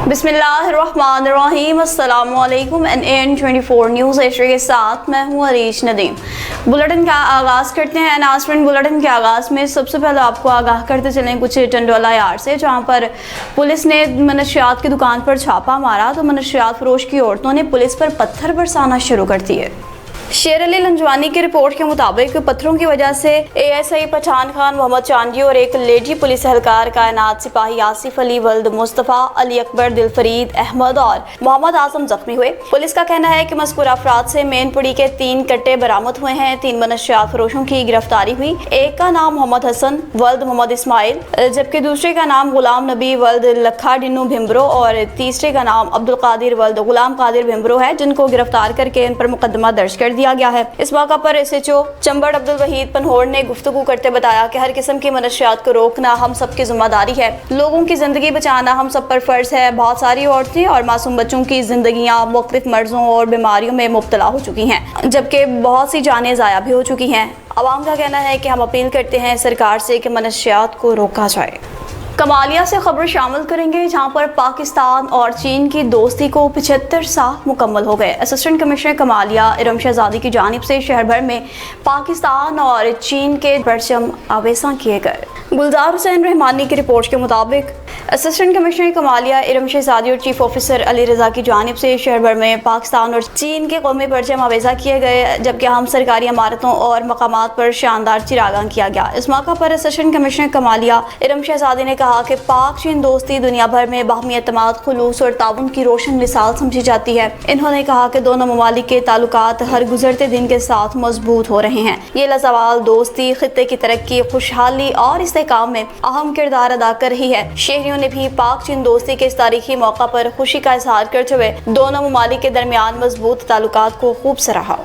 बिस्मिल्लाहिर्रहमानिर्रहीम। अस्सलाम वालेकुम। NAN24 न्यूज़ एशिया के साथ मैं हूँ अरीश नदीम। बुलेटिन का आगाज़ करते हैं। नाज़रीन, बुलेटिन के आगाज़ में सबसे पहले आपको आगाह करते चलें कुछ टंडोला यार्ड से, जहाँ पर पुलिस ने मनशियात की दुकान पर छापा मारा तो मनशियात फरोश की औरतों ने पुलिस पर पत्थर बरसाना शुरू कर दिए। शेर अली लंजवानी की रिपोर्ट के मुताबिक पत्थरों की वजह से ASI पठान खान मोहम्मद चांदी और एक लेडी पुलिस एहलकार कायनात सिपाही आसिफ अली वल्द मुस्तफ़ा अली अकबर दिलफरीद अहमद और मोहम्मद आजम जख्मी हुए। पुलिस का कहना है कि मज़कूरा अफराद से मेनपुरी के 3 कट्टे बरामद हुए हैं। 3 मनशियात फरोशों की गिरफ्तारी हुई। एक का नाम मोहम्मद हसन वल्द मोहम्मद इस्माइल, जबकि दूसरे का नाम गुलाम नबी वल्द लखा डिन्नू भिम्बरो और तीसरे का नाम अब्दुल कादिर वल्द गुलाम कादिर भिम्बरो है, जिनको गिरफ्तार करके इन पर मुकदमा दर्ज कर दिया गया है। इस मौका पर SHO चंबड़ अब्दुल वहीद पनहोर ने गुफ्तगू करते बताया कि हर किस्म की मनशियात को रोकना हम सब की जिम्मेदारी है। लोगों की जिंदगी बचाना हम सब पर फर्ज है। बहुत सारी औरतें और मासूम बच्चों की जिंदगियां मुख्तलिफ मर्जों और बीमारियों में मुब्तला हो चुकी हैं, जबकि बहुत सी जानें ज़ाया भी हो चुकी हैं। अवाम का कहना है कि हम अपील करते हैं सरकार से कि मनशियात को रोका जाए। कमालिया से खबर शामिल करेंगे, जहां पर पाकिस्तान और चीन की दोस्ती को 75 साल मुकम्मल हो गए। असिस्टेंट कमिश्नर कमालिया इरम शहजादी की जानिब से शहर भर में पाकिस्तान और चीन के परचम आवेज़ां किए गए। गुलजार हुसैन रहमानी की रिपोर्ट के मुताबिक असिस्टेंट कमिश्नर कमालिया इरम शहजादी और चीफ ऑफिसर अली रजा की जानिब से शहर भर में पाकिस्तान और चीन के कौमी परचम आवेज़ा किए गए, जबकि हम सरकारी इमारतों और मकामात पर शानदार चिरागां किया गया। इस मौका पर असिस्टेंट कमिश्नर कमालिया इरम शहजादी ने कहा कि पाक चीन दोस्ती दुनिया भर में बाहमी एतमाद, खुलूस और ताउन की रोशन मिसाल समझी जाती है। इन्होंने कहा कि दोनों ममालिक के ताल्लुकात हर गुजरते दिन के साथ मजबूत हो रहे हैं। ये लाजवाल दोस्ती खित्ते की तरक्की, खुशहाली और इस्तेहकाम में अहम किरदार अदा कर रही है। शहरियों ने भी पाक चीन दोस्ती के इस तारीखी मौका पर खुशी का इजहार करते हुए दोनों ममालिक के दरमियान मजबूत ताल्लुकात को खूब सराहा।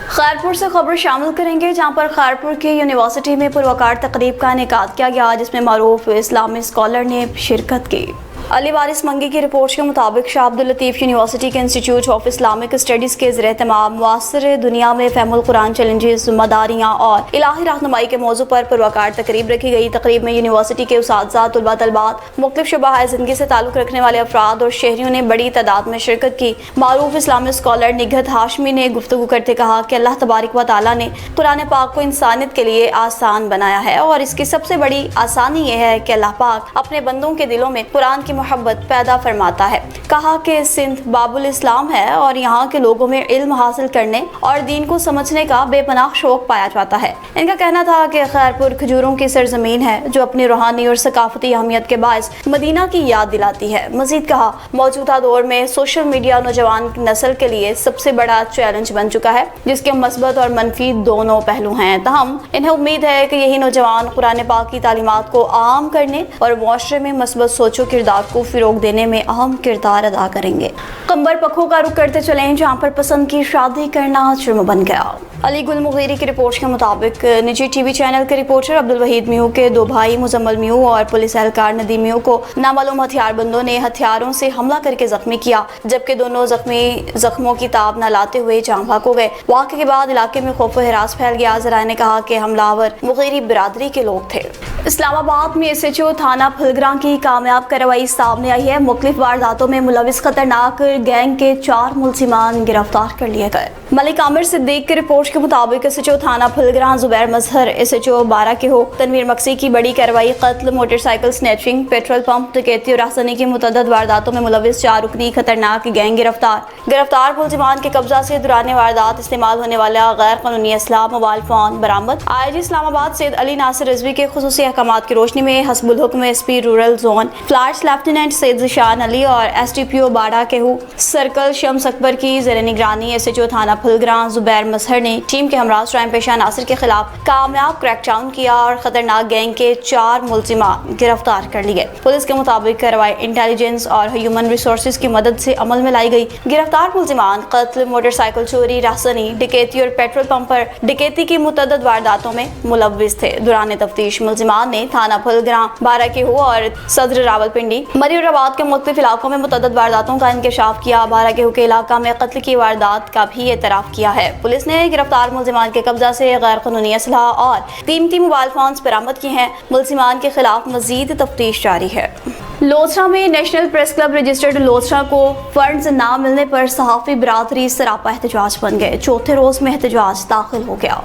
खैरपुर से खबर शामिल करेंगे, जहां पर खैरपुर की यूनिवर्सिटी में पुरवकार तकरीब का इनेकाद किया गया, जिसमें मारूफ इस्लामी स्कॉलर ने शिरकत की। अली वारिस मंगी की रिपोर्ट के मुताबिक शाह अब्दुल लतीफ़ यूनिवर्सिटी के इंस्टीट्यूट ऑफ इस्लामिक स्टडीज़ के ज़रिए मुआसर दुनिया में फ़हमुल कुरान चैलेंजेस, जिम्मेदारियाँ और इलाही रहनुमाई के मौजू पर पुरवकार तकरीब रखी गई। तकरीब में यूनिवर्सिटी के उस्ताद, तलबा, तलबात, मुख्तलिफ शुबाह ज़िंदगी से ताल्लुक़ रखने वाले अफराद और शहरियों ने बड़ी तादाद में शिरकत की। मारूफ इस्लामिक स्कॉलर निगहत हाशमी ने गुफ्तगू करते कहा कि अल्लाह तबारक व तआला ने कुरान पाक को इंसानियत के लिए आसान बनाया है और इसकी सबसे बड़ी आसानी यह है कि अल्लाह पाक अपने बंदों के दिलों में कुरान की मोहब्बत पैदा फरमाता है। कहा कि सिंध बाबुल इस्लाम है और यहाँ के लोगों में इल्म हासिल करने और दीन को समझने का बेपनाह शौक पाया जाता है। इनका कहना था कि खैरपुर खजूरों की सरजमीन है, जो अपनी रूहानी और सकाफती अहमियत के बायस मदीना की याद दिलाती है। मजीद कहा, मौजूदा दौर में सोशल मीडिया नौजवान नस्ल के लिए सबसे बड़ा चैलेंज बन चुका है, जिसके मस्बत और मनफी दोनों पहलू हैं। तहम इन्हें उम्मीद है कि यही नौजवान कुरान पाक की तालीमात को आम करने और मुआशरे में मस्बत सोचो किरदार को फिरोग देने में अहम किरदार अदा करेंगे। कंबर पखों का रुख करते चलें, जहाँ पर पसंद की शादी करना जुर्म बन गया। अली गुल मुगीरी की रिपोर्ट के मुताबिक निजी TV चैनल के रिपोर्टर अब्दुल वहीद म्यू के 2 भाई मुजम्मल म्यू और पुलिस एहलकार नदीम म्यू को नामालूम हथियारबंदों ने हथियारों से हमला करके जख्मी किया, जबकि दोनों जख्मों की ताब न लाते हुए जान भाग हो गए। वाक़े के बाद इलाके में खौफ व हिरास फैल गया। ज़राए ने कहा कि हमलावर मुगीरी बिरादरी के लोग थे। इस्लामाबाद में SHO थाना फुलग्रां की कामयाब कार्रवाई सामने आई है। मुख्तलिफ वारदातों में मुलविस खतरनाक गैंग के 4 मुलजिमान गिरफ्तार कर लिए गए। मलिक आमिर सिद्दीक की रिपोर्ट के मुताबिक SHO थाना फुलग्रां जुबैर मजहर, SHO 12 के हो तनवीर मक्सी की बड़ी कार्रवाई कत्ल, मोटरसाइकिल स्नैचिंग, पेट्रोल पंप डकैती और राहसानी की मुतअद्दिद वारदातों में मुलविस 4 रुकनी खतरनाक गैंग गिरफ्तार मुलजिमान के कब्जा से दुराने वारदात इस्तेमाल होने वाला गैर कानूनी असलाह, मोबाइल फोन बरामद। IG इस्लामाबाद सैयद अली नासिर रिजवी के खुसूसी अहकामात की रोशनी में हस्बुल हुक्म SP rural zone flats lieutenant Syed Zeeshan Ali और SDPO 12 के हो सर्कल शम्स अकबर की ज़ेर निगरानी SHO थाना फुलग्रां जुबैर मजहर ने टीम के हमराज टाइम पेशा नासिर के खिलाफ कामयाब क्रैकडाउन किया और खतरनाक गैंग के 4 मुलजिमान गिरफ्तार कर लिए। पुलिस के मुताबिक कार्रवाई इंटेलिजेंस और ह्यूमन रिसोर्सेज की मदद से अमल में लाई गई। गिरफ्तार मुलजिमान कत्ल, मोटरसाइकिल चोरी, राहसानी, डकैती और पेट्रोल पंप पर डकैती की मुतअद्दिद वारदातों में मुलव्विस थे। दौरान तफ्तीश मुलजिमान ने थाना फुलग्रां 12 के हो और सदर रावलपिंडी, मरीराबाद के मुख्तलिफ इलाकों में मुतअद्दिद वारदातों का इंकशाफ किया। 12 के हो के इलाका में कत्ल की वारदात का भी एतराफ़ किया है। पुलिस ने गिरफ्तार मुलजिमान के कब्जा से गैर कानूनी असलहा और कीमती मोबाइल फोन्स बरामद किए हैं। मुलजिमान के खिलाफ मजीद तफ्तीश जारी है। लोथरा में national press club registered Lothra को फंड्स ना मिलने पर सहाफ़ी बरादरी सरापा एहतजाज बन गए। चौथे रोज में एहतजाज दाखिल हो गया।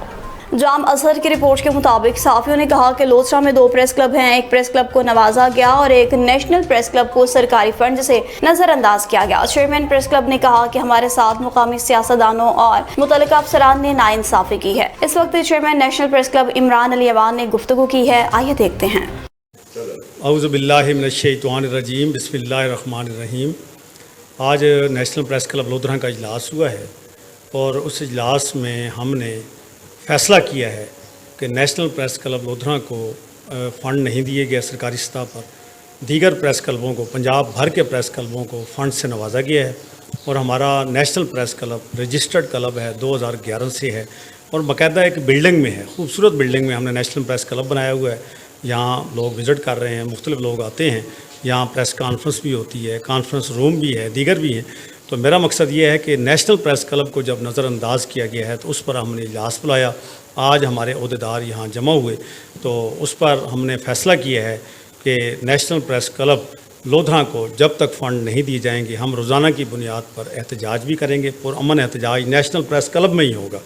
जाम अजहर की रिपोर्ट के मुताबिक सहाफ़ियों ने कहा कि लोथरा में 2 प्रेस क्लब हैं, एक प्रेस क्लब को नवाजा गया और एक नेशनल प्रेस क्लब को सरकारी फंड से नज़रअंदाज किया गया। चेयरमैन प्रेस क्लब ने कहा कि हमारे साथ मुकामी सियासतदानों और मुतल्लिका अफसरान ने नाइंसाफ़ी की है। इस वक्त chairman national press club Imran Ali Awan ने गुफ्तगू की है, आइए देखते हैं। औज़ु बिल्लाहि मिनश्शैतानिर्रजीम बिस्मिल्लाहिर्रहमानिर्रहीम। आज नेशनल प्रेस क्लब लोधरा का इजलास हुआ है और उस इजलास में हमने फ़ैसला किया है कि नेशनल प्रेस क्लब लोधरा को फ़ंड नहीं दिए गए सरकारी सतह पर। दीगर प्रेस क्लबों को, पंजाब भर के प्रेस क्लबों को फ़ंड से नवाजा गया है और हमारा national press club registered club है, 2011 से है और बाकायदा एक बिल्डिंग में है, खूबसूरत बिल्डिंग में हमने नेशनल प्रेस क्लब बनाया हुआ है। यहाँ लोग विज़िट कर रहे हैं, मुख्तलिफ लोग आते हैं, यहाँ प्रेस कॉन्फ्रेंस भी होती है, कॉन्फ्रेंस रूम भी है, दीगर भी हैं। तो मेरा मकसद ये है कि नेशनल प्रेस क्लब को जब नज़रअंदाज किया गया है तो उस पर हमने इजलास बुलाया। आज हमारे अहदेदार यहाँ जमा हुए तो उस पर हमने फ़ैसला किया है कि नेशनल प्रेस क्लब लोधरा को जब तक फ़ंड नहीं दिए जाएंगे हम रोज़ाना की बुनियाद पर एहतजाज भी करेंगे। पुरअमन एहतजाज नेशनल प्रेस क्लब में ही होगा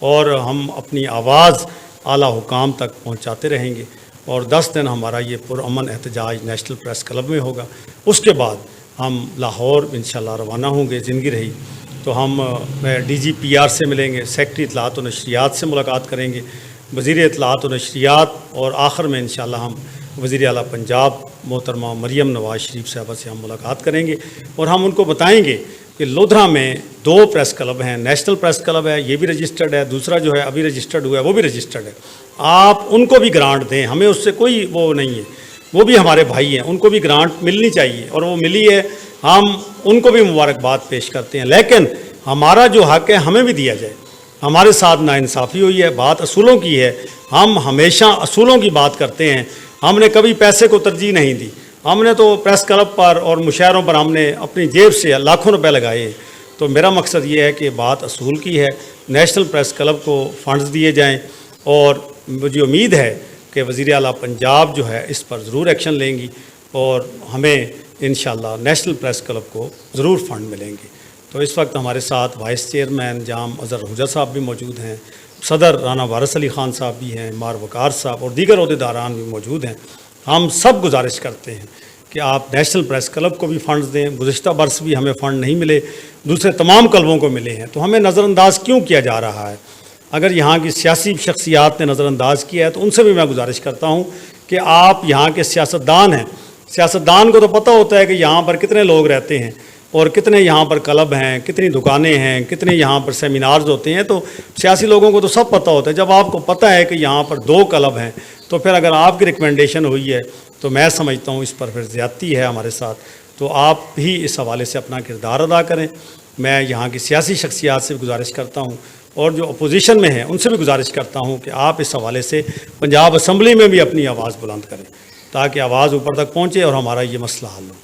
और हम अपनी आवाज़ आला हुकाम तक पहुँचाते रहेंगे और 10 दिन हमारा ये पुरअमन एहतजाज नेशनल प्रेस क्लब में होगा। उसके बाद हम लाहौर इंशाल्लाह रवाना होंगे। ज़िंदगी रही तो हम DGPR से मिलेंगे, सेक्रेटरी इत्तलात और नशरियात से मुलाकात करेंगे, वज़ीर इत्तलात और नशरियात और आखिर में इंशाल्लाह हम वज़ीर आला पंजाब मोहतरमा मरियम नवाज़ शरीफ साहबा से हम मुलाकात करेंगे और हम उनको बताएँगे कि लोधरा में 2 प्रेस क्लब हैं। नेशनल प्रेस क्लब है, ये भी रजिस्टर्ड है, दूसरा जो है अभी रजिस्टर्ड हुआ है वो भी रजिस्टर्ड है। आप उनको भी ग्रांट दें, हमें उससे कोई वो नहीं है, वो भी हमारे भाई हैं, उनको भी ग्रांट मिलनी चाहिए और वो मिली है। हम उनको भी मुबारकबाद पेश करते हैं, लेकिन हमारा जो हक़ है हमें भी दिया जाए। हमारे साथ नाइंसाफ़ी हुई है, बात असूलों की है, हम हमेशा असूलों की बात करते हैं। हमने कभी पैसे को तरजीह नहीं दी, हमने तो प्रेस क्लब पर और मुशायरों पर हमने अपनी जेब से लाखों रुपए लगाए। तो मेरा मकसद ये है कि बात असूल की है, नेशनल प्रेस क्लब को फ़ंड्स दिए जाएँ और मुझे उम्मीद है कि वज़ीर आला पंजाब जो है इस पर ज़रूर एक्शन लेंगी और हमें इंशाल्लाह नेशनल प्रेस क्लब को ज़रूर फ़ंड मिलेंगे। तो इस वक्त हमारे साथ वाइस चेयरमैन जाम अज़हर हुजा साहब भी मौजूद हैं, सदर राना वारिस अली ख़ान साहब भी हैं, मार वकार साहब और दीगर अहदेदारान भी मौजूद हैं। हम सब गुजारिश करते हैं कि आप नेशनल प्रेस क्लब को भी फ़ंड्स दें। गुज़िश्ता बरस भी हमें फ़ंड नहीं मिले, दूसरे तमाम क्लबों को मिले हैं, तो हमें नज़रअंदाज क्यों किया जा रहा है? अगर यहाँ की सियासी शख्सियात ने नज़रअंदाज किया है तो उनसे भी मैं गुजारिश करता हूँ कि आप यहाँ के सियासतदान हैं, सियासतदान को तो पता होता है कि यहाँ पर कितने लोग रहते हैं और कितने यहाँ पर क्लब हैं, कितनी दुकानें हैं, कितने यहाँ पर सेमिनार्स होते हैं, तो सियासी लोगों को तो सब पता होता है। जब आपको पता है कि यहाँ पर 2 क्लब हैं तो फिर अगर आपकी रिकमेंडेशन हुई है तो मैं समझता हूँ इस पर फिर ज़्यादती है हमारे साथ। तो आप भी इस हवाले से अपना किरदार अदा करें। मैं यहाँ की सियासी शख्सियात से भी गुजारिश करता हूँ और जो अपोजिशन में हैं उनसे भी गुजारिश करता हूँ कि आप इस हवाले से पंजाब असम्बली में भी अपनी आवाज़ बुलंद करें ताकि आवाज़ ऊपर तक पहुँचे और हमारा ये मसला हल हो।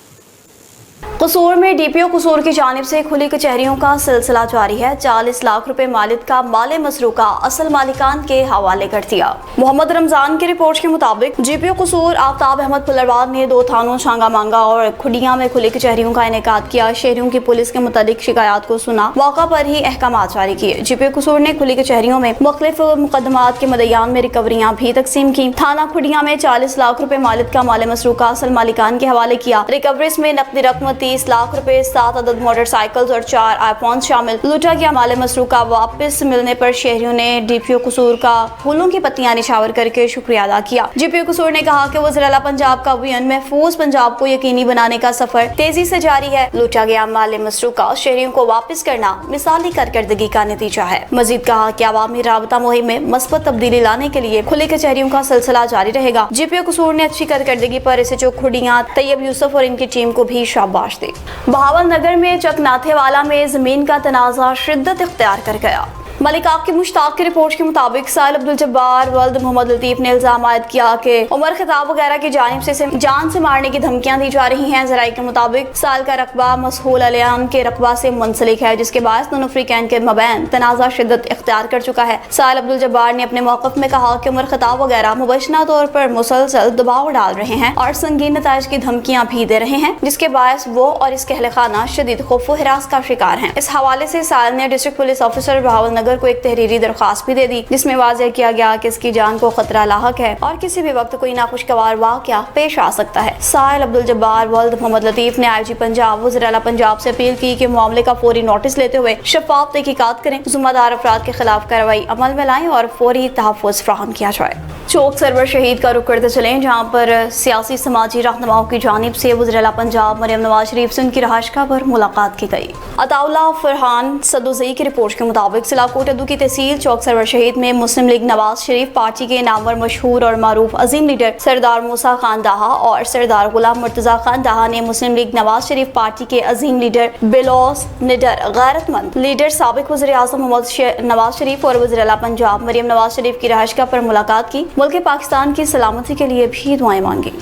कसूर में DPO कसूर की जानिब से खुली कचहरियों का सिलसिला जारी है। 40 लाख रुपए मालिक का माले मसरूका असल मालिकान के हवाले कर दिया। मोहम्मद रमजान की रिपोर्ट के मुताबिक DPO कसूर आफ्ताब अहमद पुलरवाद ने 2 थानों छांगा मांगा और खुडिया में खुली कचहरियों का इनेकाद किया। शहरियों की पुलिस के मुतालिक शिकायत को सुना, मौका पर ही अहकाम जारी किए। DPO कसूर ने खुली कचहरियों में मुख्तलिफ मुकदमात के मदयान में रिकवरियाँ भी तकसीम की। थाना खुडिया में 40 लाख रुपए मालिक का माले मसरूका असल मालिकान के हवाले किया। रिकवरीज में नकदी रकम 30 लाख रुपए, 7 अदद मोटरसाइकिल्स और 4 आईफोन शामिल। लूटा गया माले मसरूका वापस मिलने पर शहरियों ने DPO कसूर का फूलों की पत्तियां निछावर करके शुक्रिया अदा किया। DPO कसूर ने कहा कि वज़ीर आला पंजाब का अभियान महफूज पंजाब को यकीनी बनाने का सफर तेजी से जारी है। लूटा गया माले मसरूका शहरियों को वापस करना मिसाली कारकर्दगी का नतीजा है। मजीद कहा कि अवामी राबता मुहिम में मस्बत तब्दीली लाने के लिए खुली कचहरियों का सिलसिला जारी रहेगा। DPO कसूर ने अच्छी कारकर्दगी पर SHO खुडिया तैयब यूसुफ और इनकी टीम को भी शाबाश दी। बहावल नगर में चकनाथेवाला में जमीन का तनाज़ा शिद्दत इख्तियार कर गया। मलिक आपके मुश्ताक की रिपोर्ट के मुताबिक साहिल अब्दुल जब्बार वल्द मोहम्मद लतीफ ने इल्जाम आयद किया कि उमर खिताब वगैरह की जानिब से जान से मारने की धमकियां दी जा रही हैं। जराये के मुताबिक साहिल का रकबा मसहूल अलियान के रकबा से मुंसलिक है, जिसके बाद दोनों फ्रीकैन के मबैन तनाज़ा शिद्दत इख्तियार कर चुका है। साहिल अब्दुल जब्बार ने अपने मौक़िफ़ में कहा कि उमर खिताब वगैरह मुबैशना तौर पर मुसलसल दबाव डाल रहे हैं और संगीन नताइज की धमकियां भी दे रहे हैं, जिसके बायस वो और इसके अहले खाना शदीद खौफ व हिरास का शिकार हैं। इस हवाले से साहिल ने डिस्ट्रिक्ट पुलिस ऑफिसर बहावलनगर को एक तहरीरी दरख्वास्त भी दे दी, जिसमें वाज़ेह किया गया कि इसकी जान को खतरा लाहक है और किसी भी वक्त कोई नाखुशगवार वाक़या पेश आ सकता है। साहिल अब्दुल जब्बार वल्द मोहम्मद लतीफ ने IG पंजाब वज़ीर आला पंजाब से अपील की कि मामले का फौरी नोटिस लेते हुए शफाफ तहकीकात करें, ज़िम्मेदार अफराद के खिलाफ कार्रवाई अमल में लाएं और फौरी तहफ़्फ़ुज़ फराहम किया जाए। चौक सरवर शहीद का रुख करते चलें, जहाँ पर सियासी समाजी रहनुमाओं की जानिब से वज़ीर आला पंजाब मरियम नवाज शरीफ से उनकी रहायशगाह पर मुलाकात की गई। अताउल्लाह फरहान सदुज़ई की रिपोर्ट के मुताबिक सिलाकोट अदू की तहसील चौक सरवर शहीद में मुस्लिम लीग नवाज शरीफ पार्टी के नामवर मशहूर और मारूफ अजीम लीडर सरदार मूसा खान दाहा और सरदार गुलाम मुर्तज़ा खान दाहा ने मुस्लिम लीग नवाज शरीफ पार्टी के अजीम लीडर बिलौस निडर गैरतमंद लीडर साबिक वज़ीर आज़म मोहम्मद नवाज शरीफ और वज़ीर आला पंजाब मरियम नवाज शरीफ की रहायशगाह पर मुलाकात की। मुल्क पाकिस्तान की सलामती के लिए भी दुआएं मांगी।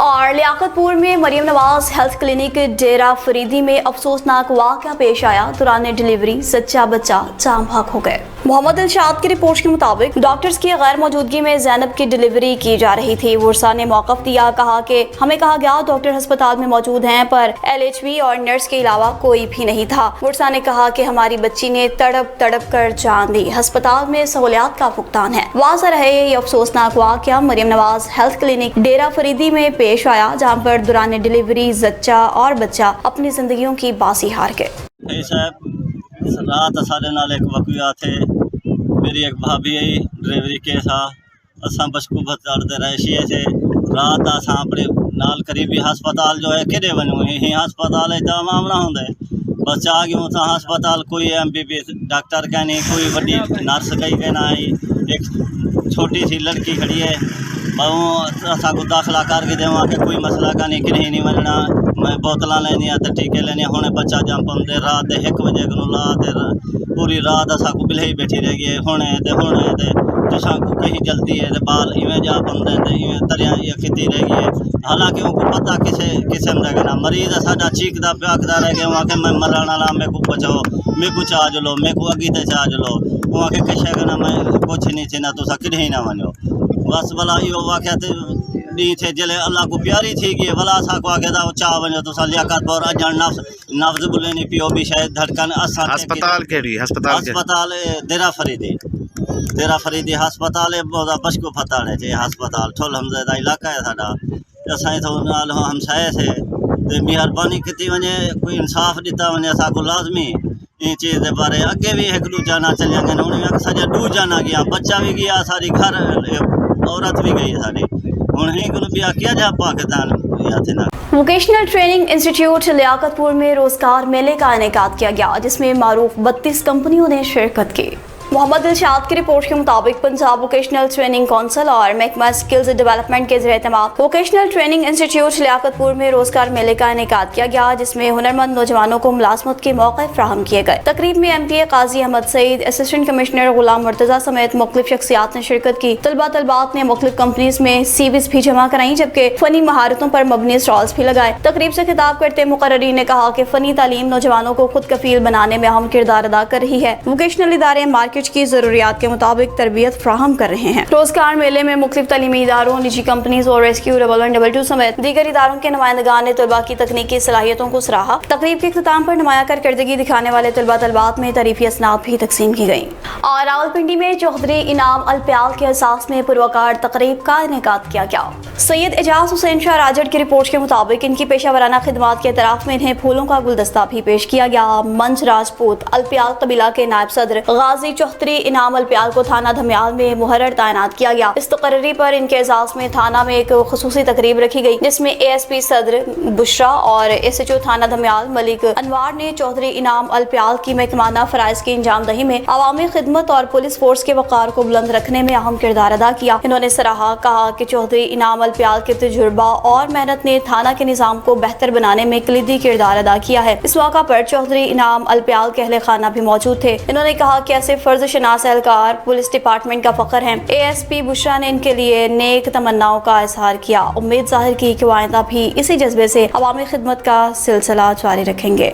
और लियाकतपुर में मरियम नवाज हेल्थ क्लिनिक डेरा फरीदी में अफसोसनाक वाक़या पेश आया। दौरान डिलीवरी सच्चा बच्चा जाम भाग हो गए। मोहम्मद इरशाद की रिपोर्ट के मुताबिक डॉक्टर्स की गैर मौजूदगी में ज़ैनब की डिलीवरी की जा रही थी। वर्षा ने मौक़िफ़ दिया, कहा कि हमें कहा गया डॉक्टर अस्पताल में मौजूद हैं, पर LHV और नर्स के अलावा कोई भी नहीं था। वर्षा ने कहा कि हमारी बच्ची ने तड़प तड़प कर जान दी। अस्पताल में सहूलियात का भुगतान है। वाज़ह रहे ये अफसोसनाक वाक़या मरियम नवाज हेल्थ क्लिनिक डेरा फरीदी में पेश आया, जहाँ पर दौरान डिलीवरी जच्चा और बच्चा अपनी जिंदगियों की बाजी हार गए। रात साढ़े नाल एक वक़्या थे, मेरी एक भाभी आई डिलीवरी केस आ, असा बचकू बचाते रहे थे। रात असा अपने नाल करीबी हस्पताल जो है किड़े वनू ही हस्पताल है तो मामला होंगे बस आ गयूं तो हस्पताल कोई MBBS डॉक्टर का नहीं, कोई बड़ी नर्स कहीं कहना आई, एक छोटी सी लड़की खड़ी है असा को दाखिला करके देव के कोई मसला का नहीं, कहीं नहीं मनना, मैं बोतल लेनी तो टीके लेने हुणे बच्चा जम पाते रात 1 बजे को ला पूरी रात असा को बिल्हे ही बैठी रह गई हुणे तुसा को कहीं जल्दी है बाल इवें जा पाते इवें तरिया खिती रह गई है। हालांकि उनको पता किसे किस्म का ना मरीज साडा चीकदा प्याकदा रह गया, वहाँ के मैं मरण वाला मेरे को बचाओ, मेरे को चार्ज लो, मेरे को अगी ते चार्ज लो, वहाँ के कशे ना मैं कुछ नहीं थे ना तुसा किॾे ही ना वञो। बस भला इहो वाक़िया डी थे जले अल्लाह को प्यारी थी गई भला असा को आगे दा चाह वञो तुसा लियाकत और अजन नफ्स बुलेनी पियो भी शायद धड़कन असा अस्पताल केड़ी अस्पताल देरा फरीदी अस्पताल है बशको फताड़े जे अस्पताल ठोल हमदा इलाका है साडा असां तो नाल हमसाए से ते मेहरबानी की वने कोई इंसाफ दिता वने असा को लाजमी ये चीज़ के बारे अगे भी एक दू जाना चलिया गए उन्हें सजा 2 जाना गया, बच्चा भी गया, सारी घर औरत भी गई सारी हूँ ही बिया किया जा पाकिस्तान ना। वोकेशनल ट्रेनिंग इंस्टीट्यूट लियाकतपुर में रोजगार मेले का इनेकाद किया गया, जिसमें मारूफ 32 कंपनियों ने शिरकत की। मोहम्मद इरशाद की रिपोर्ट के मुताबिक पंजाब वोकेशनल ट्रेनिंग काउंसिल और महकमा स्किल्स डेवलपमेंट के ज़रिए वोकेशनल ट्रेनिंग इंस्टीट्यूट लियाकतपुर में रोजगार मेले का इनेकाद किया गया, जिसमें हुनरमंद नौजवानों को मुलाजमत के मौके फराहम किए गए। तकरीब में MPA काजी अहमद सईद, असिस्टेंट कमिश्नर गुलाम मुर्तज़ा समेत मुख्तलिफ शख्सियात ने शिरकत की। तलबात ने मुख्तलिफ कंपनीज में CVs भी जमा कराई, जबकि फनी महारतों पर मबनी स्टॉल्स भी लगाए। तकरीब से खिताब करते मुकर्रीन ने कहा कि फनी तालीम नौजवानों को खुद कफील बनाने में अहम किरदार अदा कर रही है। वोकेशनल इदारे मार्केट की जरूरियात के मुताबिक तरबियत फ्राहम कर रहे हैं। रोजगार मेले में मुख्तलिफ तालीमी इदारों, निजी कंपनीज और रेस्क्यू 11122 समेत दीगर इदारों के नुमाइंदगान ने तलबा की तकनीकी सलाहियतों को सराहा। तकरीब के इख्तिताम पर नुमाया कारकर्दगी दिखाने वाले तलबात में तारीफी असनाद भी तकसीम की गई। और रावलपिंडी में चौधरी इनाम अलप्याल के एहसास में पुरवकार तकरीब का इनेकाद किया गया। सैयद एजाज हुसैन शाह राजड़ की रिपोर्ट के मुताबिक इनकी पेशा वराना खिदमात के एतराफ में इन्हें फूलों का गुलदस्ता भी पेश किया गया। मंच राजपूत अलप्याल कबीला के नायब सदर गाजी चौधरी इनाम अलप्याल को थाना धमियाल में मुहर्रर तैनात किया गया। इस तकर्री पर इनके एजाज में थाना में एक खुसूसी तकरीब रखी गई, जिसमें ASP सदर बुशरा और SHO थाना धमियाल मलिक अनवार ने चौधरी इनाम अलप्याल की महकमाना फराइज की इंजाम दही में अवामी खिदमत और पुलिस फोर्स के वक़ार को बुलंद रखने में अहम किरदार अदा किया। इन्होंने सराहा, कहा कि चौधरी इनाम अलप्याल के तजुर्बा और मेहनत ने थाना के निज़ाम को बेहतर बनाने में कलीदी किरदार अदा किया है। इस मौका पर चौधरी इनाम अलप्याल के अहले खाना भी मौजूद थे। इन्होंने कहा कि ऐसे फर्ज فرض شناس اہلکار پولیس ڈپارٹمنٹ کا فخر ہیں۔ ASP بشرا نے ان کے لیے نیک تمناؤں کا اظہار کیا، امید ظاہر کی کہ وہ آئندہ بھی اسی جذبے سے عوامی خدمت کا سلسلہ جاری رکھیں گے۔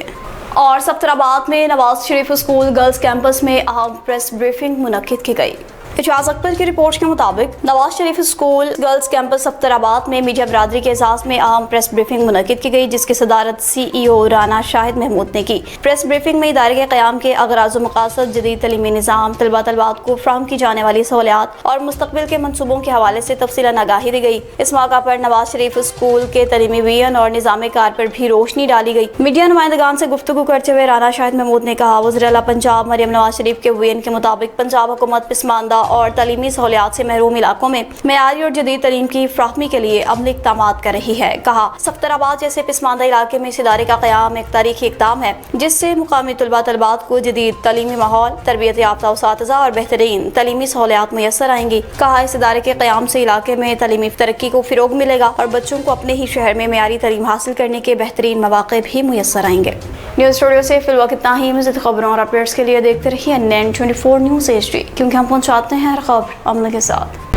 اور سفتر آباد میں Nawaz Sharif school girls campus میں اہم پریس بریفنگ منعقد کی گئی۔ اعجاز اکبر کی رپورٹ کے مطابق Nawaz Sharif school girls campus سفتر آباد میں میڈیا برادری کے اعزاز میں اہم پریس بریفنگ منعقد کی گئی، جس کی صدارت CEO رانا شاہد محمود نے کی۔ پریس بریفنگ میں ادارے کے قیام کے اغراض و مقاصد، جدید تعلیمی نظام، طلباء کو فراہم کی جانے والی سہولیات اور مستقبل کے منصوبوں کے حوالے سے تفصیلاً آگاہی دی گئی۔ اس موقع پر نواز شریف اسکول کے تعلیمی ویژن اور نظام کار پر بھی روشنی ڈالی گئی۔ میڈیا نمائندگان سے گفتگو کرتے ہوئے رانا شاہد محمود نے کہا، وزیر اعلیٰ پنجاب مریم نواز شریف کے ویژن کے مطابق پنجاب حکومت پسماندہ اور تعلیمی سہولیات سے محروم علاقوں میں معیاری اور جدید تعلیم کی فراہمی کے لیے عملی اقدامات کر رہی ہے۔ کہا، سفتر آباد جیسے پسماندہ علاقے میں اس ادارے کا قیام ایک تاریخی اقدام ہے، جس سے مقامی طلباء کو جدید تعلیمی ماحول، تربیت یافتہ اساتذہ اور بہترین تعلیمی سہولیات میسر آئیں گی۔ کہا، اس ادارے کے قیام سے علاقے میں تعلیمی ترقی کو فروغ ملے گا اور بچوں کو اپنے ہی شہر میں معیاری تعلیم حاصل کرنے کے بہترین مواقع بھی میسر آئیں گے۔ نیوز اسٹوڈیو سے فی الوقت اتنا ہی۔ مزید خبروں اور اپڈیٹس کے لیے دیکھتے رہیے NN 24 نیوز HD، کیونکہ ہم پہنچاتے ہیں ہر خبر عمل کے ساتھ۔